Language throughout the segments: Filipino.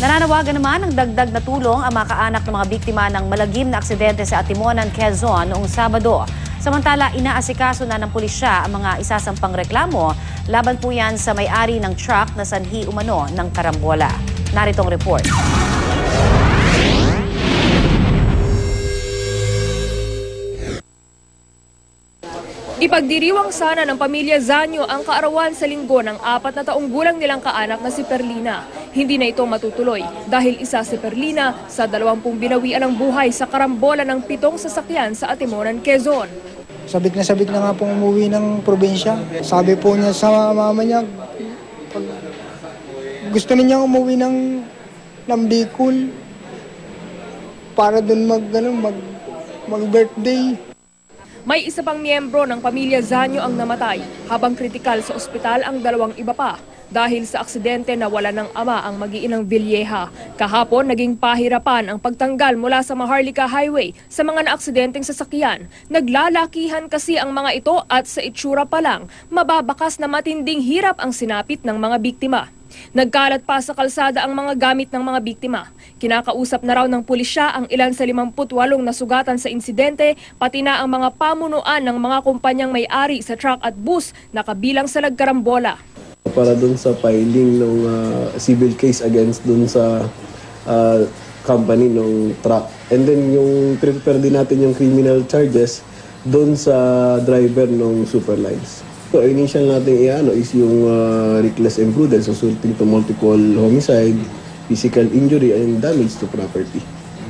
Nananawagan naman ng dagdag na tulong ang mga kaanak ng mga biktima ng malagim na aksidente sa Atimonan, Quezon noong Sabado. Samantala, inaasikaso na ng pulisya ang mga isasampang reklamo. Laban po yan sa may-ari ng truck na sanhi umano ng karambola. Narito ang report. Ipagdiriwang sana ng pamilya Zanyo ang kaarawan sa linggo ng 4 na taong gulang nilang kaanak na si Perlina. Hindi na ito matutuloy dahil isa si Perlina sa 20 binawian ng buhay sa karambola ng 7 sasakyan sa Atimonan, Quezon. Sabik na nga pong umuwi ng probinsya. Sabi po niya sa mama niya, gusto niya umuwi ng Bicol para doon mag-birthday. May isa pang miyembro ng pamilya Zanyo ang namatay habang kritikal sa ospital ang 2 iba pa dahil sa aksidente na wala ng ama ang mag-iinang Villeja. Kahapon naging pahirapan ang pagtanggal mula sa Maharlika Highway sa mga naaksidenteng sasakyan. Naglalakihan kasi ang mga ito at sa itsura pa lang, mababakas na matinding hirap ang sinapit ng mga biktima. Nagkalat pa sa kalsada ang mga gamit ng mga biktima. Kinakausap na raw ng pulisya ang ilan sa 58 nasugatan sa insidente, pati na ang mga pamunuan ng mga kumpanyang may-ari sa truck at bus na kabilang sa nagkarambola. Para dun sa filing ng civil case against dun sa company ng truck. And then yung prepare din natin yung criminal charges dun sa driver ng Superlines. So initial natin is yung reckless imprudence resulting to multiple homicide, physical injury, and damage to property.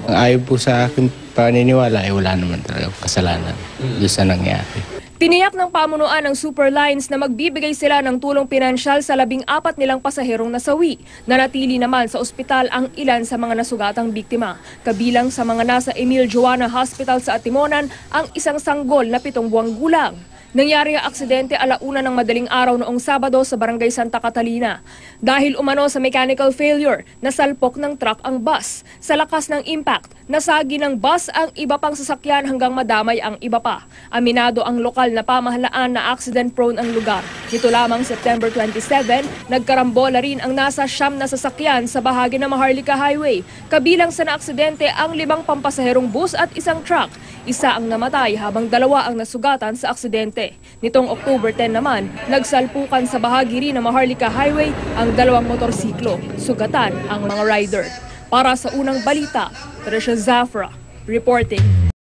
Ayon po sa akin paniniwala, wala naman talaga kasalanan doon sa nangyari. Tiniyak ng pamunuan ng Superlines na magbibigay sila ng tulong pinansyal sa 14 nilang pasaherong nasawi. Nanatili naman sa ospital ang ilan sa mga nasugatang biktima. Kabilang sa mga nasa Emil Joanna Hospital sa Atimonan ang isang sanggol na 7 buwang gulang. Nangyari ang aksidente 1:00 ng madaling araw noong Sabado sa Barangay Santa Catalina. Dahil umano sa mechanical failure, nasalpok ng truck ang bus. Sa lakas ng impact, nasagi ng bus ang iba pang sasakyan hanggang madamay ang iba pa. Aminado ang lokal na pamahalaan na accident-prone ang lugar. Dito lamang September 27, nagkarambola rin ang nasa 9 na sasakyan sa bahagi ng Maharlika Highway. Kabilang sa naaksidente ang 5 pampasaherong bus at isang truck. Isa ang namatay habang 2 ang nasugatan sa aksidente. Nitong October 10 naman, nagsalpukan sa bahagi rin ng Maharlika Highway ang 2 motorsiklo. Sugatan ang mga rider. Para sa unang balita, Trisha Zafra, reporting.